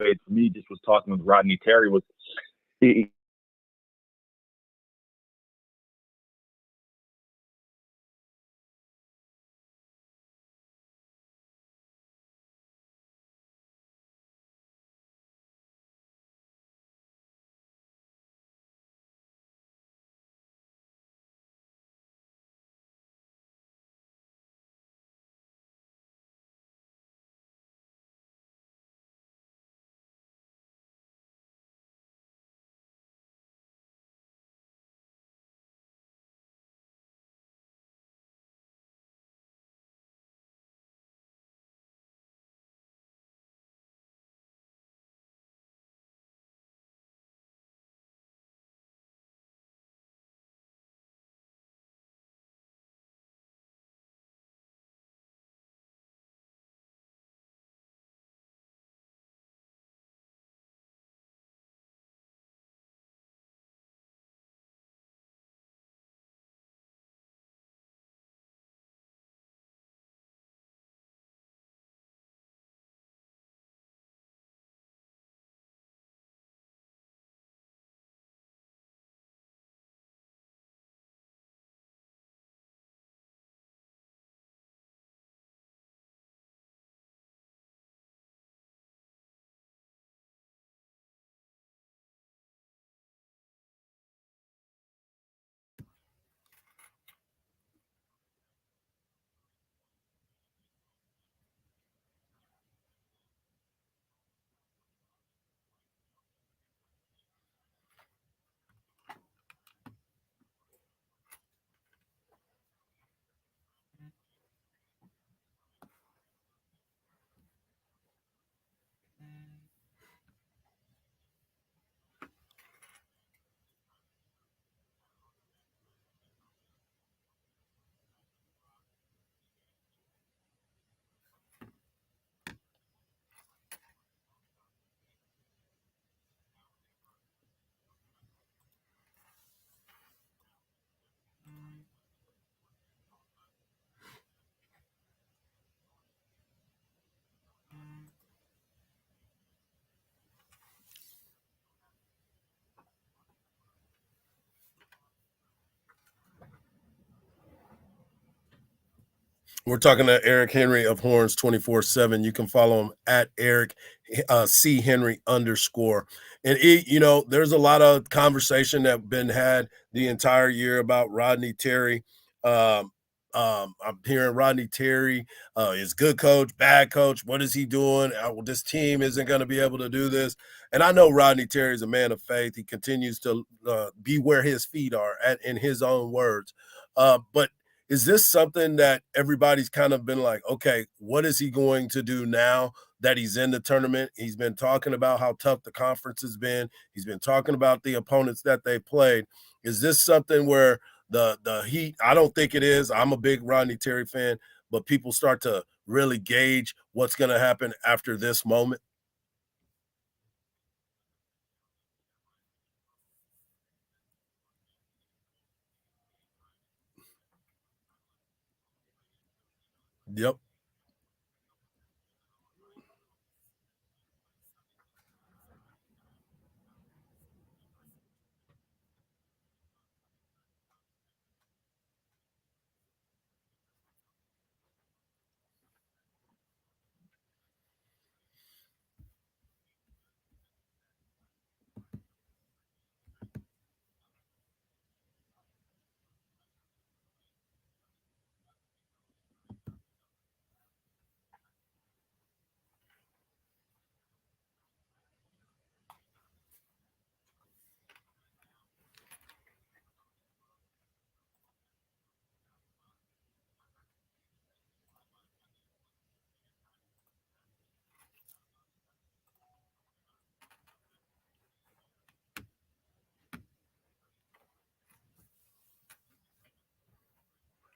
for me just was talking with Rodney Terry was he, We're talking to Eric Henry of Horns 24/7. You can follow him at Eric C Henry _. And there's a lot of conversation that been had the entire year about Rodney Terry. I'm hearing Rodney Terry is good coach, bad coach. What is he doing? This team isn't going to be able to do this. And I know Rodney Terry is a man of faith. He continues to be where his feet are, in his own words. But is this something that everybody's kind of been like, okay, what is he going to do now that he's in the tournament? He's been talking about how tough the conference has been. He's been talking about the opponents that they played. Is this something where the Heat, I don't think it is. I'm a big Rodney Terry fan, but people start to really gauge what's going to happen after this moment? Yep.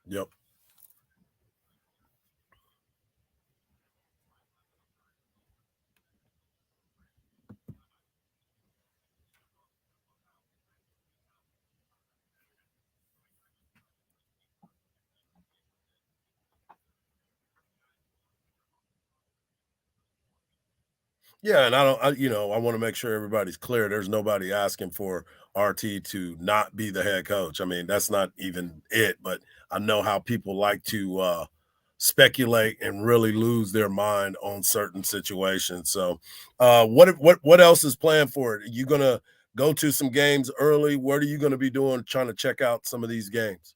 Yep. Yeah, and I don't, I want to make sure everybody's clear. There's nobody asking for RT to not be the head coach. I mean, that's not even it. But I know how people like to speculate and really lose their mind on certain situations. So, what else is planned for it? Are you gonna go to some games early? What are you gonna be doing? Trying to check out some of these games.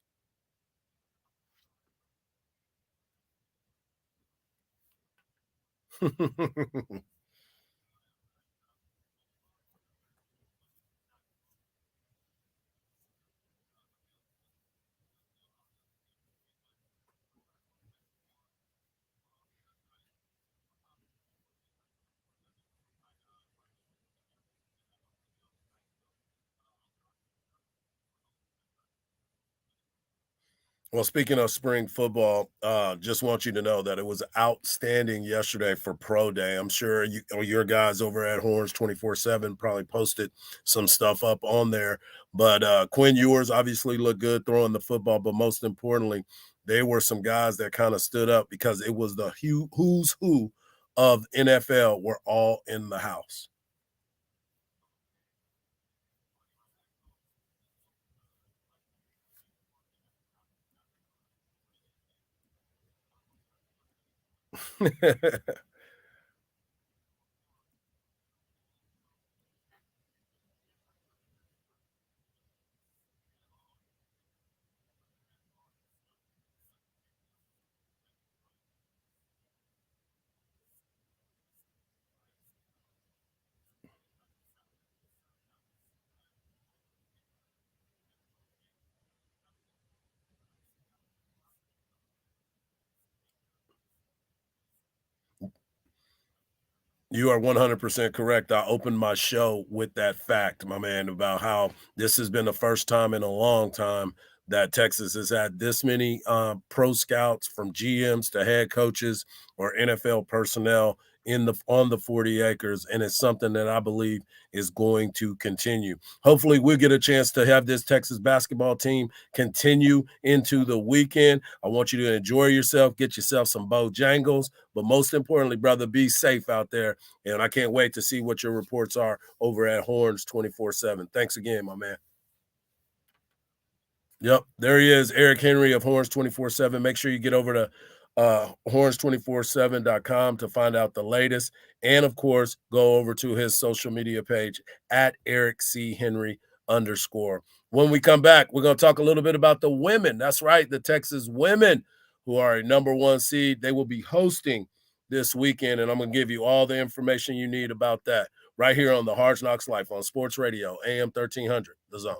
Well, speaking of spring football, just want you to know that it was outstanding yesterday for Pro Day. I'm sure you or your guys over at Horns 24/7 probably posted some stuff up on there. But Quinn Ewers obviously looked good throwing the football, but most importantly, they were some guys that kind of stood up because it was the who's who of NFL were all in the house. You are 100% correct. I opened my show with that fact, my man, about how this has been the first time in a long time that Texas has had this many pro scouts from GMs to head coaches or NFL personnel in the on the 40 acres. And it's something that I believe is going to continue. Hopefully, we'll get a chance to have this Texas basketball team continue into the weekend. I want you to enjoy yourself, get yourself some Bojangles, but most importantly, brother, be safe out there, and I can't wait to see what your reports are over at Horns 24/7. Thanks again, my man. Yep, there he is, Eric Henry of Horns 24/7. Make sure you get over to horns247.com to find out the latest. And of course, go over to his social media page at Eric C. Henry underscore. When we come back, we're going to talk a little bit about the women. That's right, the Texas women who are a number one seed. They will be hosting this weekend, and I'm going to give you all the information you need about that right here on the Hard Knocks Life on Sports Radio, AM 1300, The Zone.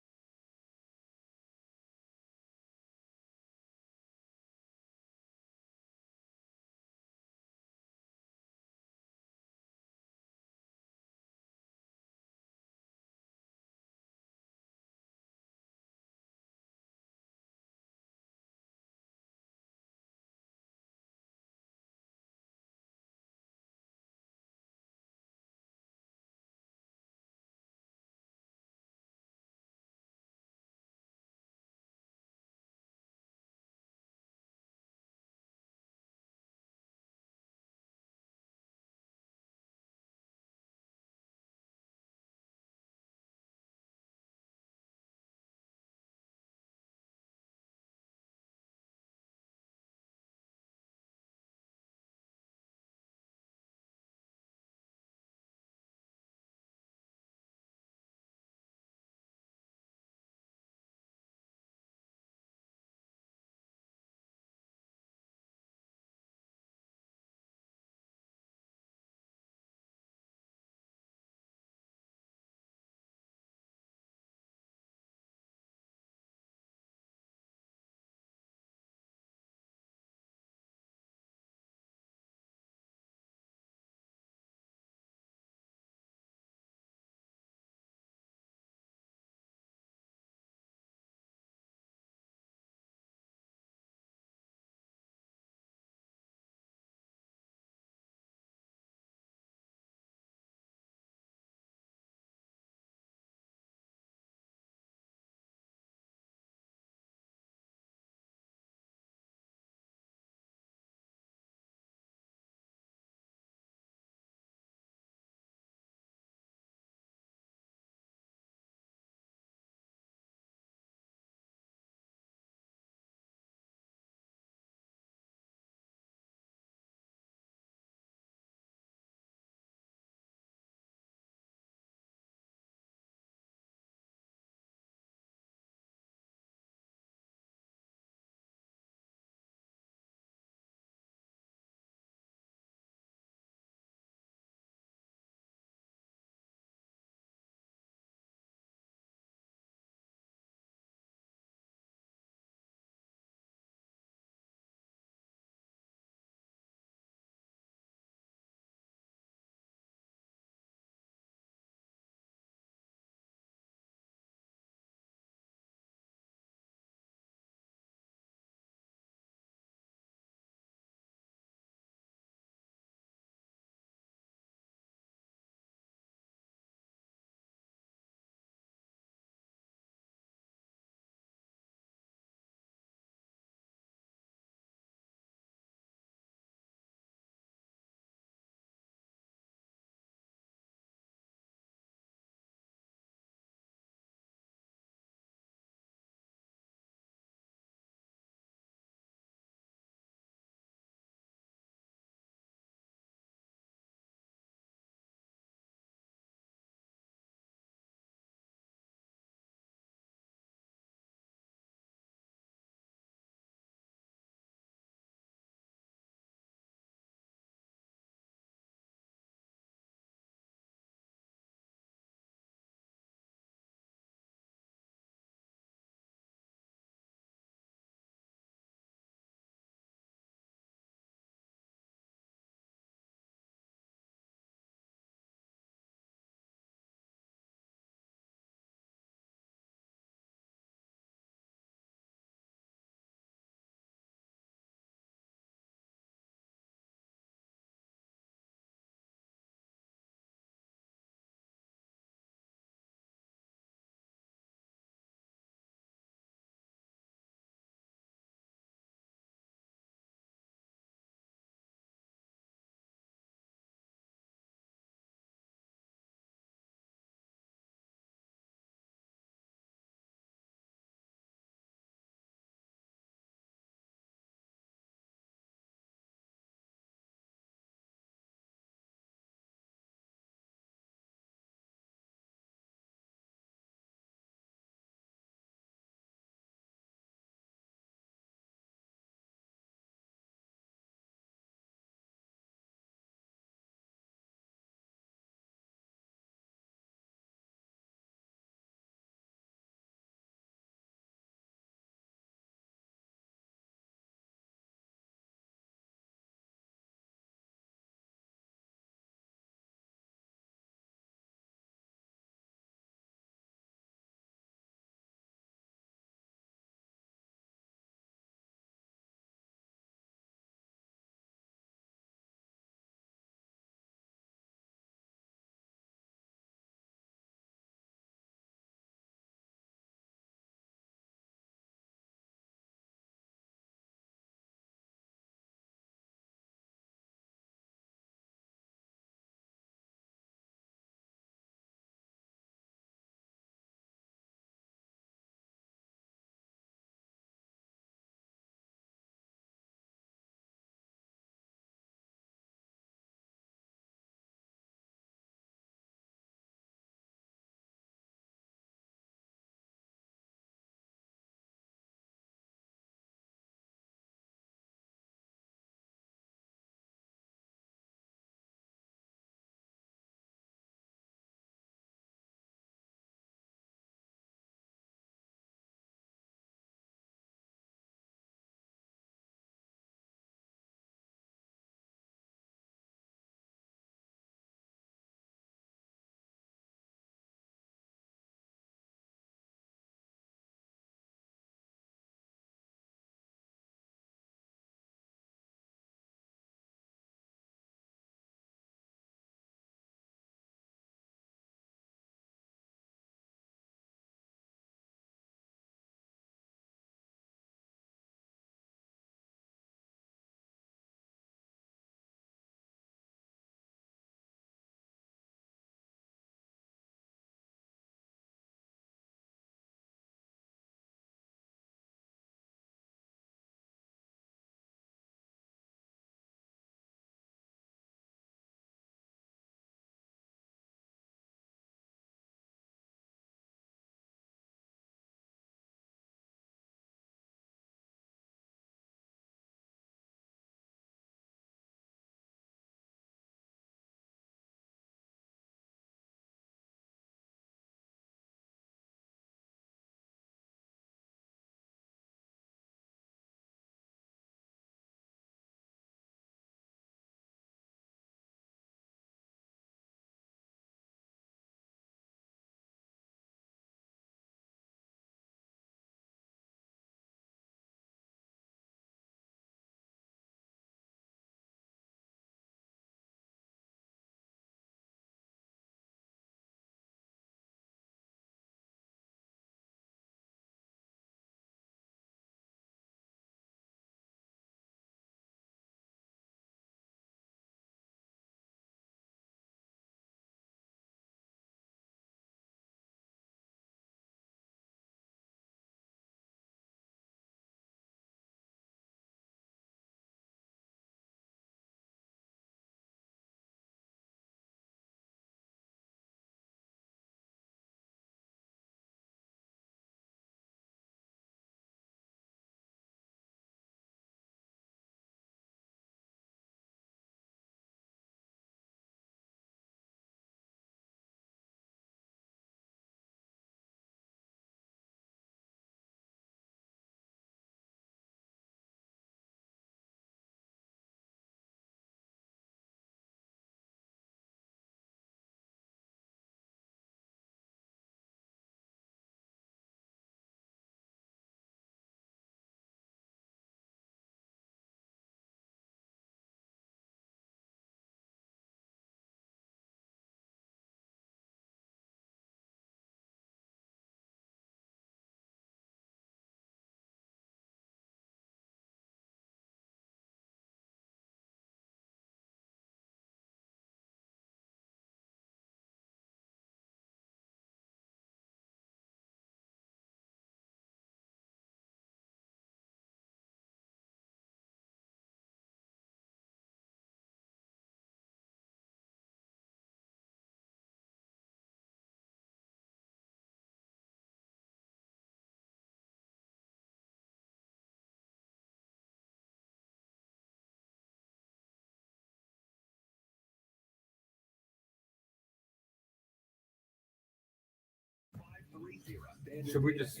Should we just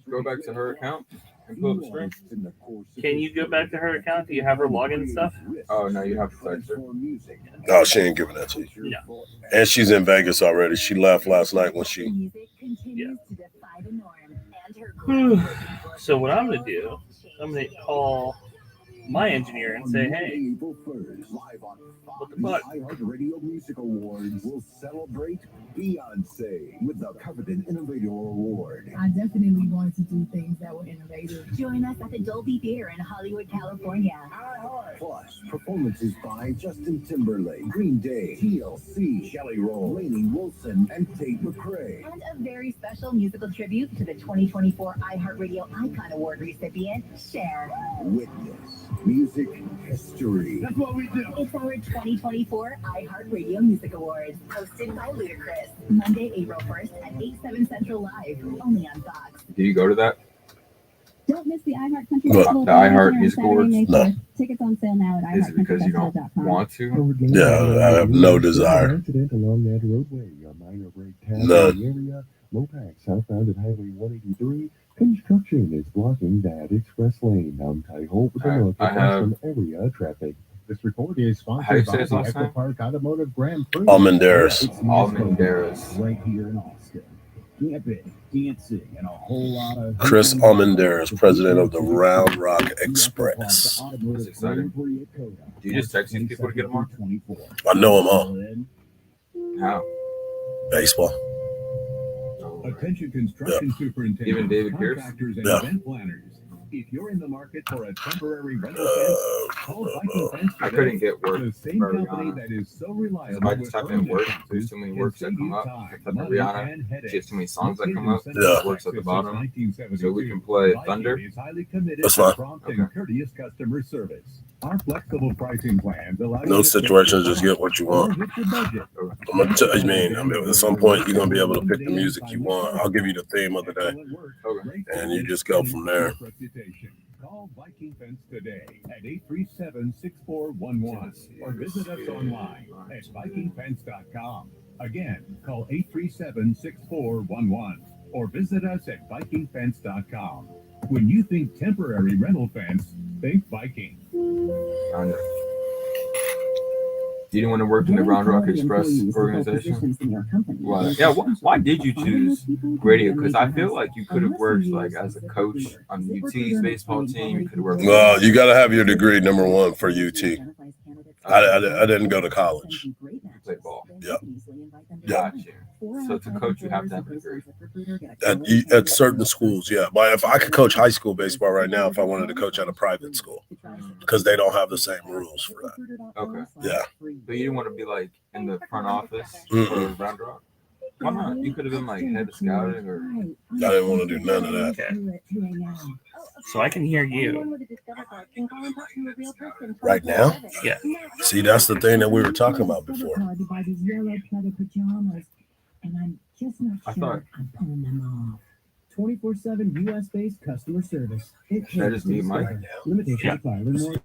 go back to her account and pull up the screen? Can you go back to her account? Do you have her login and stuff? Oh no, you have to text her. No, she ain't giving that to you. No. And she's in Vegas already. She left last night when she. Yeah. So what I'm gonna do, I'm gonna call my engineer and say, hey, what the fuck? iHeartRadio Music Awards will celebrate Beyonce with the coveted Innovator Award. I definitely wanted to do things that were innovative. Join us at the Dolby Theater in Hollywood, California. Plus, performances by Justin Timberlake, Green Day, TLC, Shelley Roll, Lainey Wilson, and Tate McRae. And a very special musical tribute to the 2024 iHeartRadio Icon Award recipient, Cher. Witness music history. That's what we do. It's our 2024 iHeartRadio Music Awards, hosted by Ludacris. Monday, April 1st at 8/7 Central Live, only on Fox. Do you go to that? Don't miss the iHeart Country What? Festival. The iHeart on Music Saturday, Awards? May No. 4th. Tickets on sale now at Is it because you don't iHeartCountryFestival.com. want to? Yeah, I have no desire. Incident along that roadway, a minor breakdown in None. the area. Mopac southbound at Highway 183. Construction is blocking that express lane. I'm Ty Hope with a look I at have- Boston area traffic. This report is How you sponsored say by his the last Echo name? Park Automotive Grand Prix. Almendares. It's Almendares. Right here in Austin. Camping, dancing, and a whole lot of... Chris Almendares, president of the Round Rock Express. That's exciting. Do you just text these people to get them on? I know them all. How? Baseball. Attention construction superintendents, Even David Pierce? contractors, and Yeah. event planners. If you're in the market for a temporary rental Uh, fence, call Viking Fence I today. couldn't get work The same for company Rihanna. that is so reliable. If I just with type in permanent work, fences there's too many can works that save come you up. time, Type in money, Rihanna, and headaches. she has too many songs that come up. Yeah. Works at the bottom. So we 1972, can play Viking Thunder. is highly committed That's to fine. prompt and courteous customer service. Our flexible pricing plans allow you No to situations, just get what you or want. hit your budget. I'm gonna tell you, I mean, at some point you're gonna be able to pick the music you want. I'll give you the theme of the day, Excellent work. Okay. Great and you service just go and from there. great reputation. Call Viking Fence today at 837-6411 or visit us online at vikingfence.com. Again, call 837-6411 or visit us at vikingfence.com. When you think temporary rental fence, think Viking. I know. You didn't want to work in the Round Rock Express organization? Why? Yeah. Why did you choose radio? Because I feel like you could have worked like as a coach on UT's baseball team. You could have worked. Well, you got to have your degree, number one, for UT. I didn't go to college. You play ball. Yeah. Got you. So to coach, you have to have a degree. At certain schools, yeah. But if I could coach high school baseball right now, if I wanted to coach at a private school, because they don't have the same rules for that. Okay. Yeah. But you didn't want to be like in the front office Mm-mm. for Round Rock. Why not? You could have been like head of scouting or. I didn't want to do none of that. Okay. So I can hear you. Right now? Yeah. See, that's the thing that we were talking about before. And I'm just not I sure thought- I'm pulling them off. 24/7 US-based customer service. Should I just mute Mike? Limitation Yeah. apply. Learn more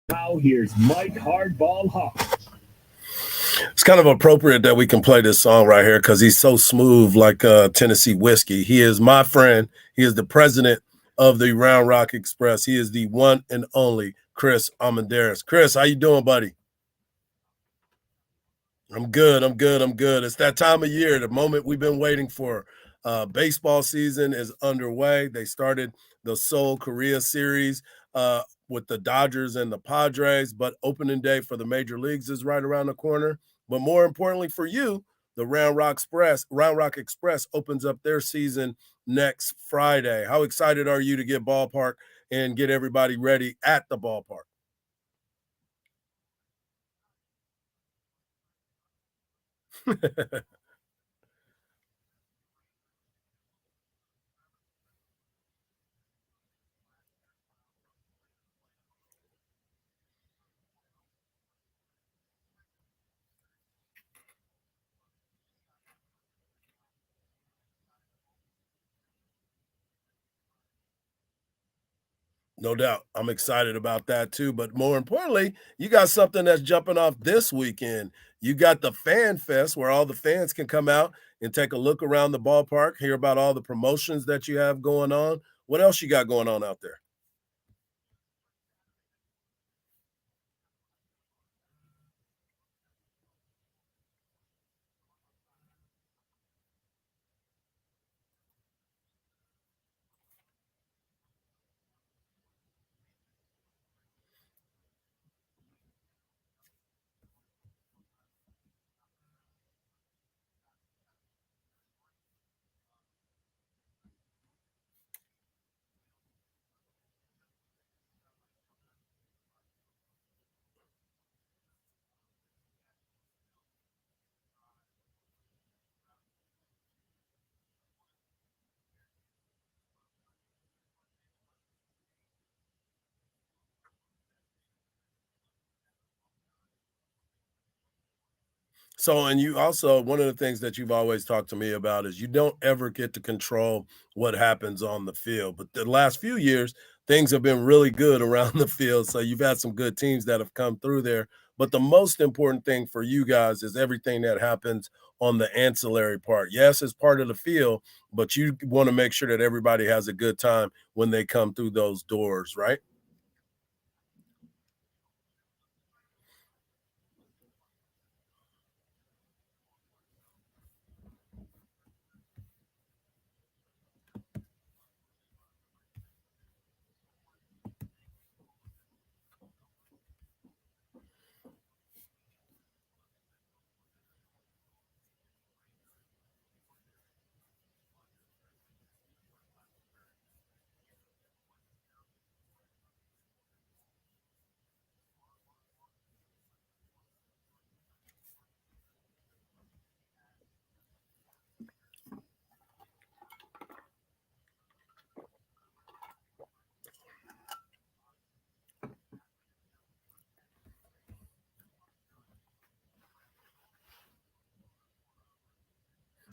Now here's Mike Hardball Hawk. It's kind of appropriate that we can play this song right here because he's so smooth like Tennessee whiskey. He is my friend. He is the president of the Round Rock Express. He is the one and only Chris Almendarez. Chris, how you doing, buddy? I'm good. It's that time of year, the moment we've been waiting for. Baseball season is underway. They started the Seoul Korea series with the Dodgers and the Padres, but opening day for the major leagues is right around the corner. But more importantly for you, the Round Rock Express opens up their season next Friday. How excited are you to get ballpark and get everybody ready at the ballpark? No doubt. I'm excited about that too. But more importantly, you got something that's jumping off this weekend. You got the Fan Fest where all the fans can come out and take a look around the ballpark, hear about all the promotions that you have going on. What else you got going on out there? So, and you also, one of the things that you've always talked to me about is you don't ever get to control what happens on the field. But the last few years, things have been really good around the field. So you've had some good teams that have come through there. But the most important thing for you guys is everything that happens on the ancillary part. Yes, it's part of the field, but you want to make sure that everybody has a good time when they come through those doors, right?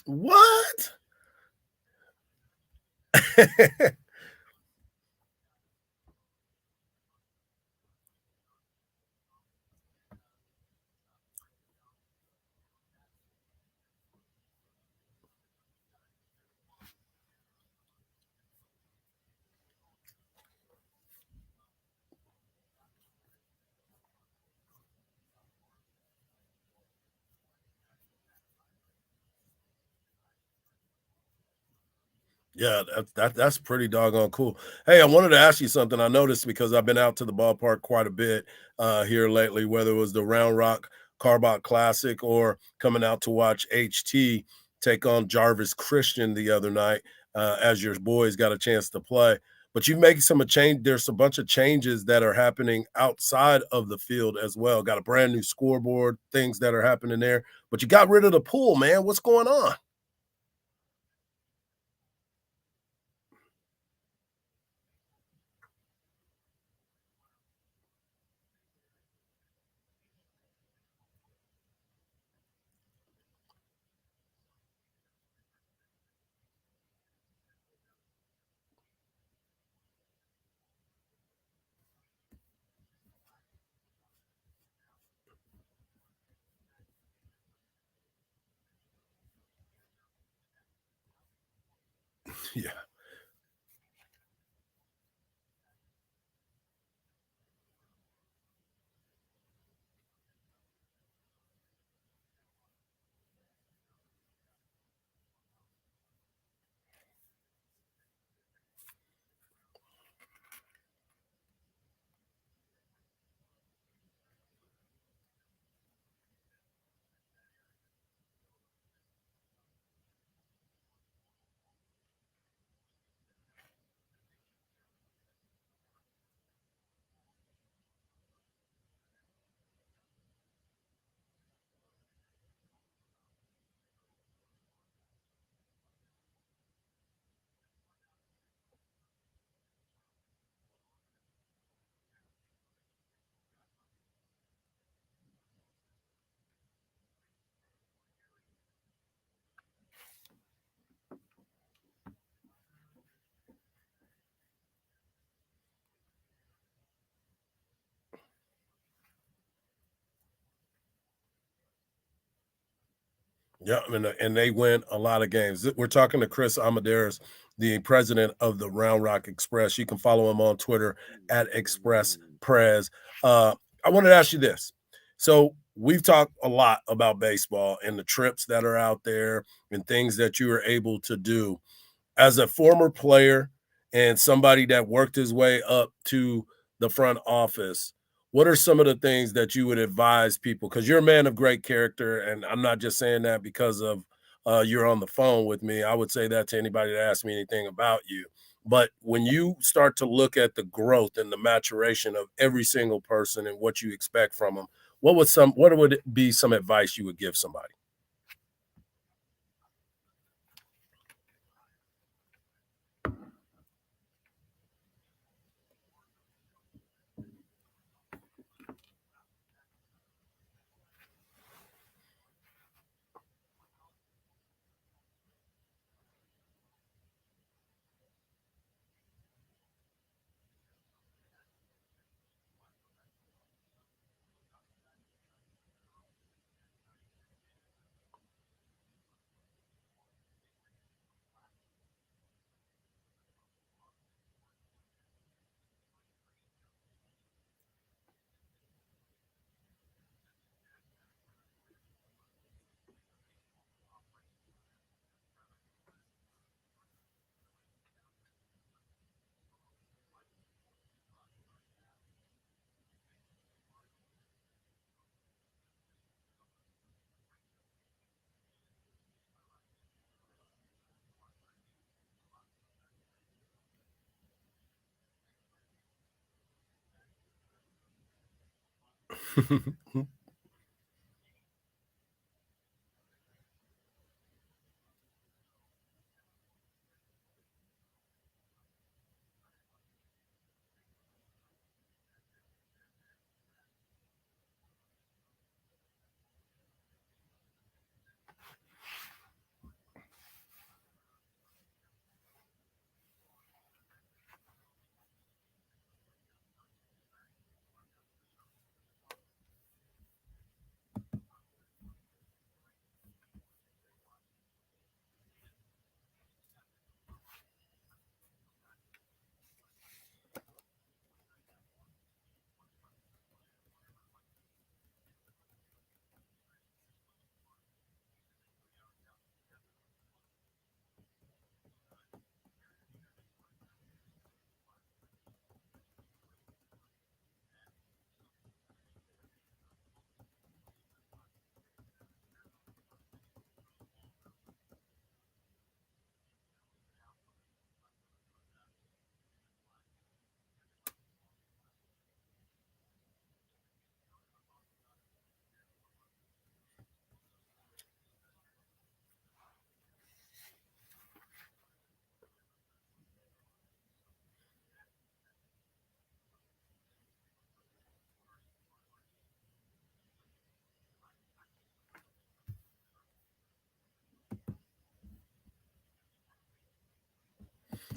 What? Yeah, that's pretty doggone cool. Hey, I wanted to ask you something. I noticed because I've been out to the ballpark quite a bit here lately, whether it was the Round Rock Carbot Classic or coming out to watch HT take on Jarvis Christian the other night, as your boys got a chance to play. But you make some a change. There's a bunch of changes that are happening outside of the field as well. Got a brand new scoreboard, things that are happening there. But you got rid of the pool, man. What's going on? Yeah. Yeah, and they win a lot of games. We're talking to Chris Amadeus, the president of the Round Rock Express. You can follow him on Twitter at Express Prez. I wanted to ask you this. So we've talked a lot about baseball and the trips that are out there and things that you are able to do. As a former player and somebody that worked his way up to the front office, what are some of the things that you would advise people? Because you're a man of great character, and I'm not just saying that because of you're on the phone with me. I would say that to anybody that asks me anything about you. But when you start to look at the growth and the maturation of every single person and what you expect from them, what would be some advice you would give somebody?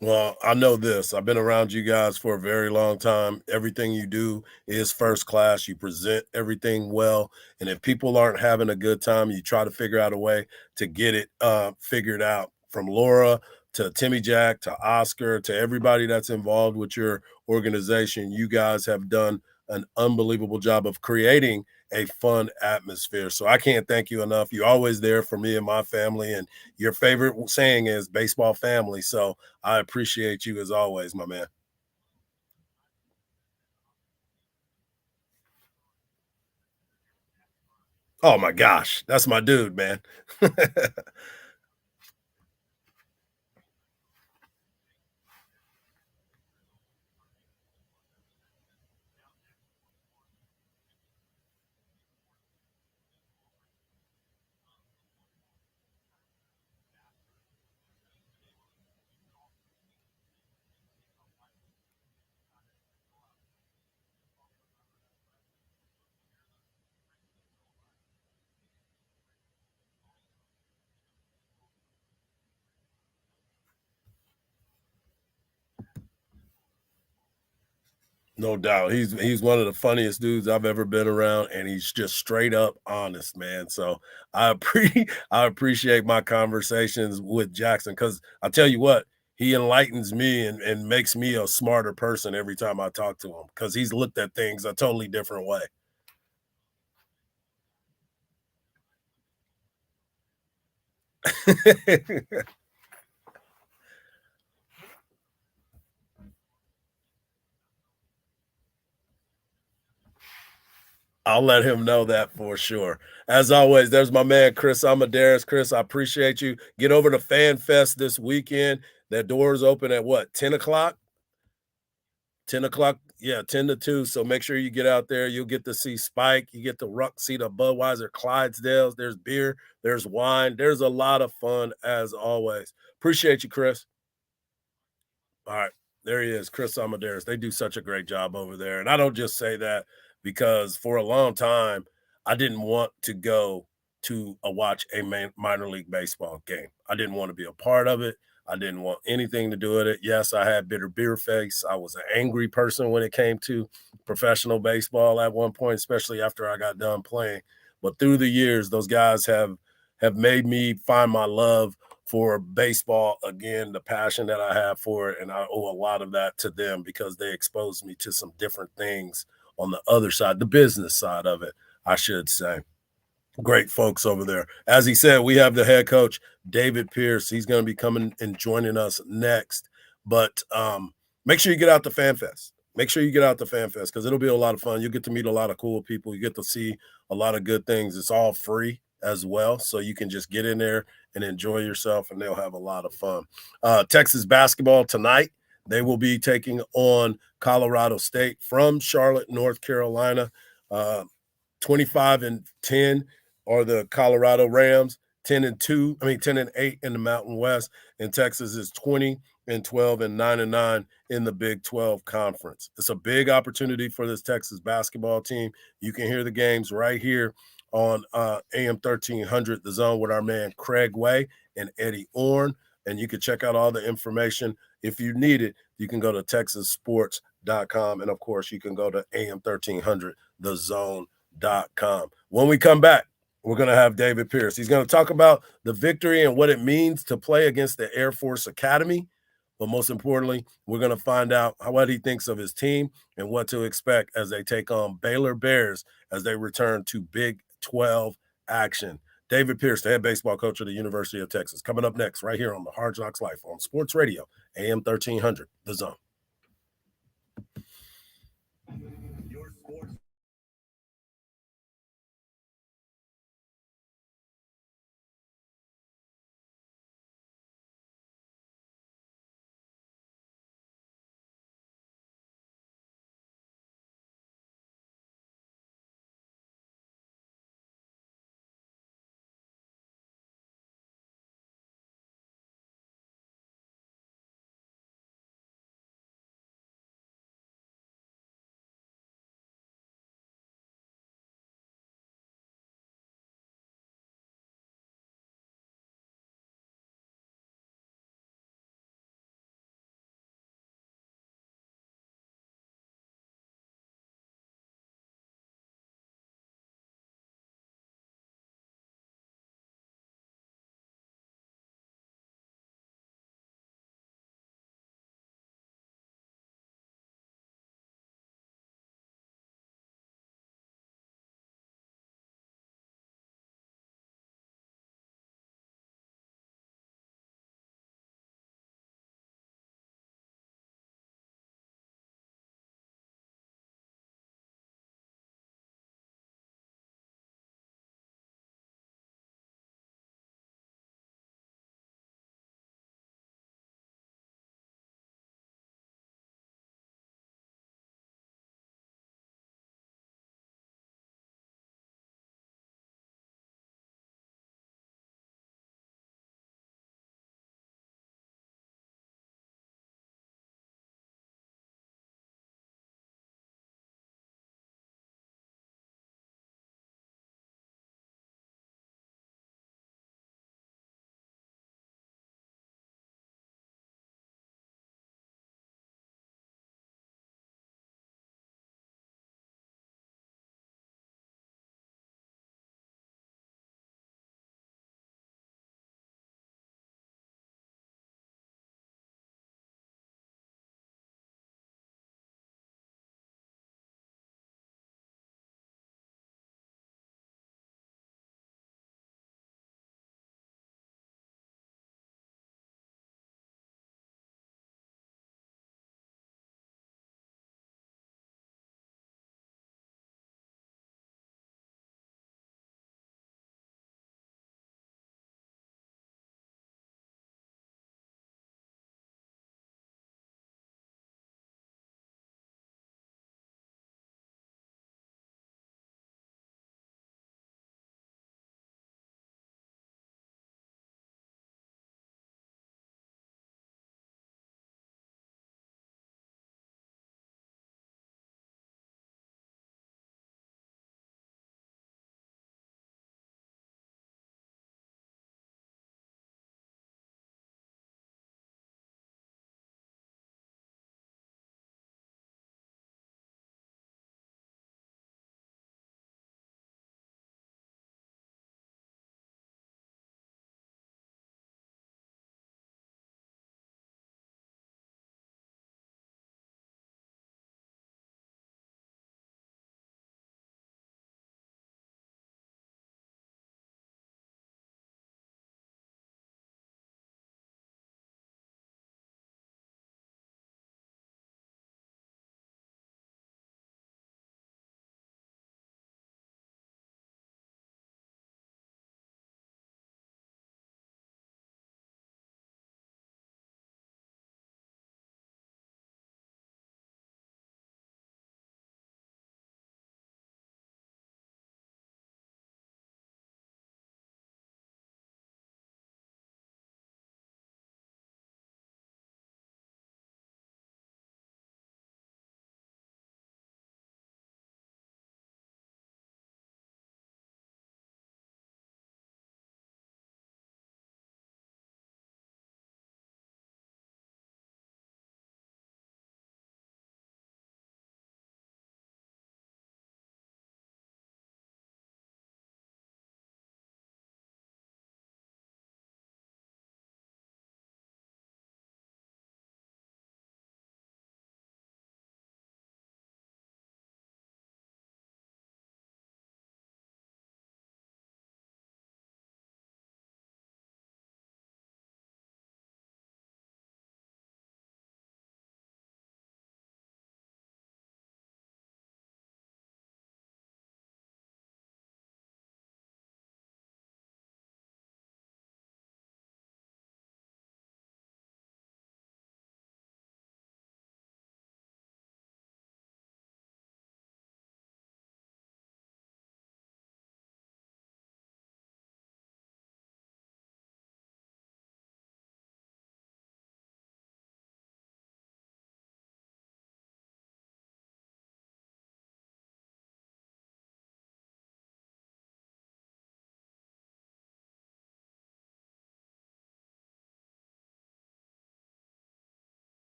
Well, I know this. I've been around you guys for a very long time. Everything you do is first class. You present everything well. And if people aren't having a good time, you try to figure out a way to get it figured out. From Laura to Timmy Jack, to Oscar, to everybody that's involved with your organization. You guys have done an unbelievable job of creating a fun atmosphere. So I can't thank you enough. You're always there for me and my family, and your favorite saying is baseball family. So I appreciate you as always, my man. Oh my gosh, that's my dude, man. No doubt. He's one of the funniest dudes I've ever been around, and he's just straight up honest, man. So I appreciate my conversations with Jackson, because I tell you what, he enlightens me and makes me a smarter person every time I talk to him, because he's looked at things a totally different way. I'll let him know that for sure. As always, there's my man, Chris Amadeus. Chris, I appreciate you. Get over to Fan Fest this weekend. That doors open at what, 10 o'clock? 10 o'clock, yeah, 10 to 2. So make sure you get out there. You'll get to see Spike. You get to see the Budweiser Clydesdales. There's beer, there's wine. There's a lot of fun as always. Appreciate you, Chris. All right, there he is, Chris Amadeus. They do such a great job over there. And I don't just say that because for a long time, I didn't want to go to watch a minor league baseball game. I didn't want to be a part of it. I didn't want anything to do with it. Yes, I had bitter beer face. I was an angry person when it came to professional baseball at one point, especially after I got done playing. But through the years, those guys have made me find my love for baseball again, the passion that I have for it, and I owe a lot of that to them because they exposed me to some different things on the other side, the business side of it, I should say. Great folks over there. As he said, we have the head coach, David Pierce. He's going to be coming and joining us next. But make sure you get out to Fan Fest. Make sure you get out to Fan Fest because it'll be a lot of fun. You'll get to meet a lot of cool people. You get to see a lot of good things. It's all free as well. So you can just get in there and enjoy yourself, and they'll have a lot of fun. Texas basketball tonight. They will be taking on Colorado State from Charlotte, North Carolina. 25-10 are the Colorado Rams. 10-8 in the Mountain West, and Texas is 20-12 and 9-9 in the Big 12 Conference. It's a big opportunity for this Texas basketball team. You can hear the games right here on AM 1300, The Zone, with our man Craig Way and Eddie Orn. And you can check out all the information. If you need it, you can go to texassports.com. And, of course, you can go to AM 1300, thezone.com. When we come back, we're going to have David Pierce. He's going to talk about the victory and what it means to play against the Air Force Academy. But most importantly, we're going to find out what he thinks of his team and what to expect as they take on Baylor Bears as they return to Big 12 action. David Pierce, the head baseball coach of the University of Texas, coming up next right here on the Hard Knocks Life on Sports Radio, AM 1300, The Zone.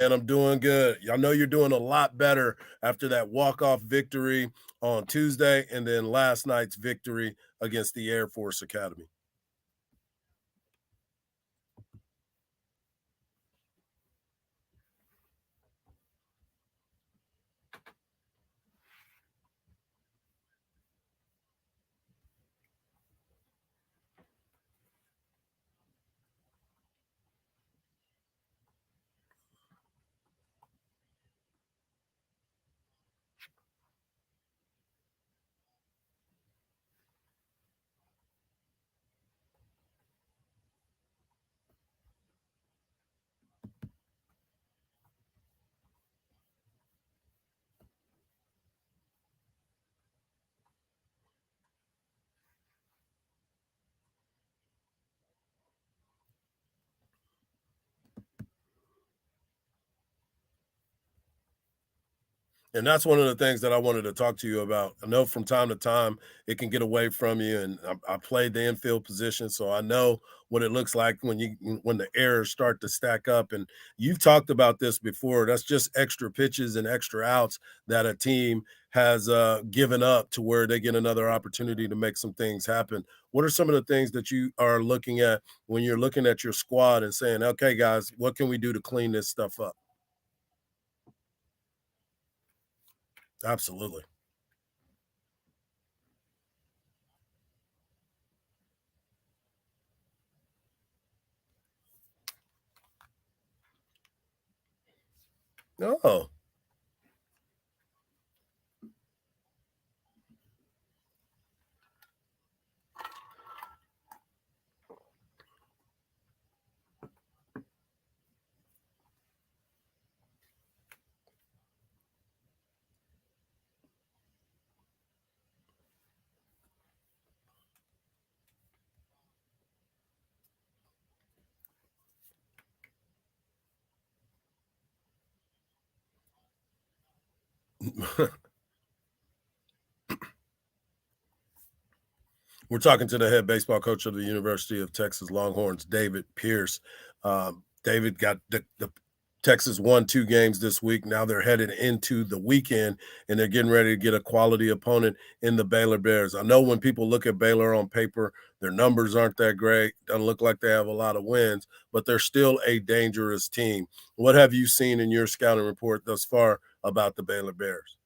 And I'm doing good. I know you're doing a lot better after that walk-off victory on Tuesday and then last night's victory against the Air Force Academy. And that's one of the things that I wanted to talk to you about. I know from time to time it can get away from you, and I played the infield position, so I know what it looks like when the errors start to stack up. And you've talked about this before. That's just extra pitches and extra outs that a team has given up to where they get another opportunity to make some things happen. What are some of the things that you are looking at when you're looking at your squad and saying, "Okay, guys, what can we do to clean this stuff up?" Absolutely. Oh. We're talking to the head baseball coach of the University of Texas Longhorns, David Pierce. David got the Texas won 2 games this week. Now they're headed into the weekend, and they're getting ready to get a quality opponent in the Baylor Bears. I know when people look at Baylor on paper, their numbers aren't that great. Doesn't look like they have a lot of wins, but they're still a dangerous team. What have you seen in your scouting report thus far about the Baylor Bears?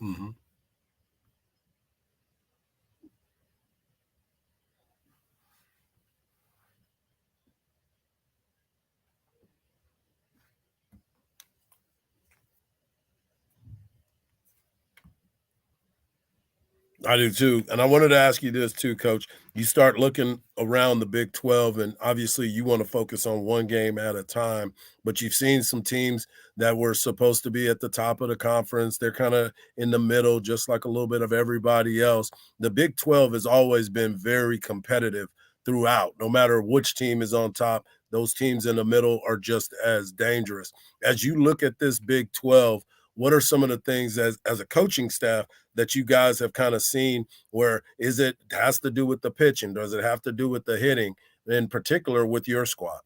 Mm-hmm. I do too. And I wanted to ask you this too, Coach. You start looking around the Big 12, and obviously you want to focus on one game at a time, but you've seen some teams that were supposed to be at the top of the conference. They're kind of in the middle, just like a little bit of everybody else. The Big 12 has always been very competitive throughout. No matter which team is on top, those teams in the middle are just as dangerous. As you look at this Big 12, what are some of the things as a coaching staff that you guys have kind of seen where is it has to do with the pitching? Does it have to do with the hitting, in particular with your squad?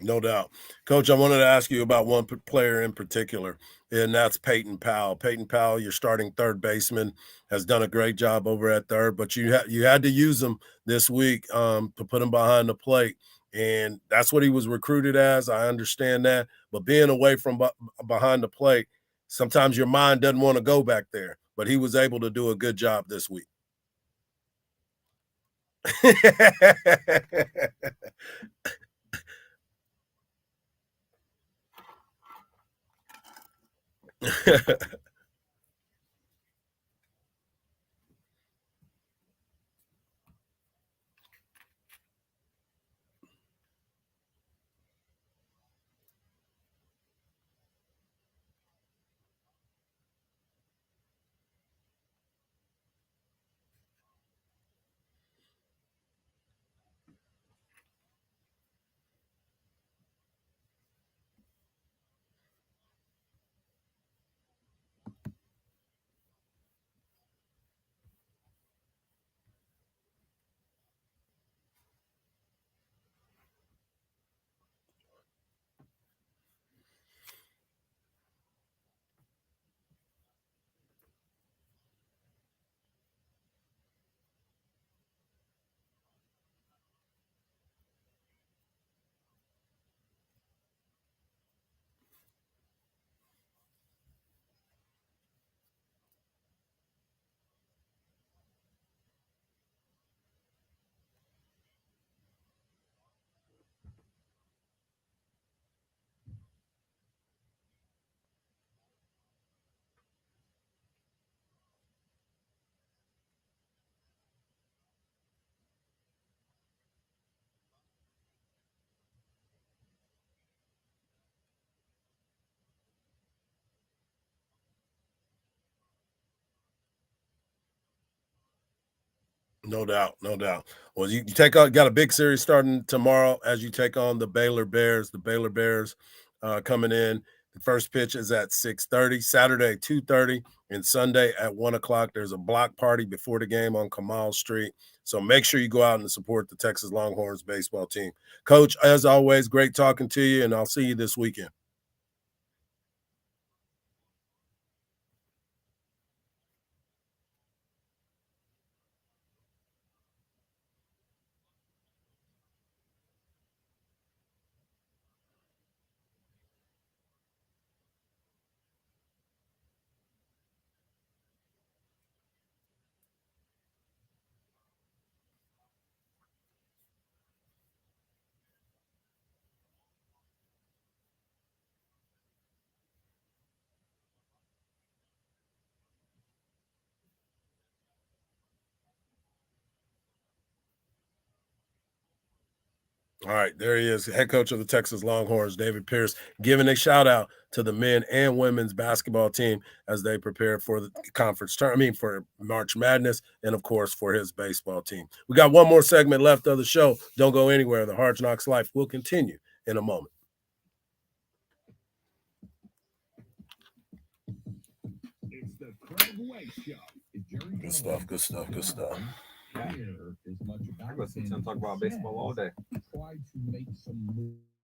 No doubt. Coach, I wanted to ask you about one player in particular, and that's Peyton Powell. Peyton Powell, your starting third baseman, has done a great job over at third, but you had to use him this week to put him behind the plate, and that's what he was recruited as. I understand that, but being away from behind the plate, sometimes your mind doesn't want to go back there, but he was able to do a good job this week. No doubt, no doubt. Well, you got a big series starting tomorrow as you take on the Baylor Bears. The Baylor Bears coming in. The first pitch is at 6:30, Saturday 2:30, and Sunday at 1:00. There's a block party before the game on Kamal Street. So make sure you go out and support the Texas Longhorns baseball team. Coach, as always, great talking to you, and I'll see you this weekend. All right, there he is, head coach of the Texas Longhorns, David Pierce, giving a shout out to the men and women's basketball team as they prepare for the conference tournament, for March Madness, and of course for his baseball team. We got one more segment left of the show. Don't go anywhere. The Hardge Knocks Life will continue in a moment. It's the Craig Way Show. Good stuff, good stuff, good stuff. Yeah. I go see him talk about baseball all day. Try to make some moves.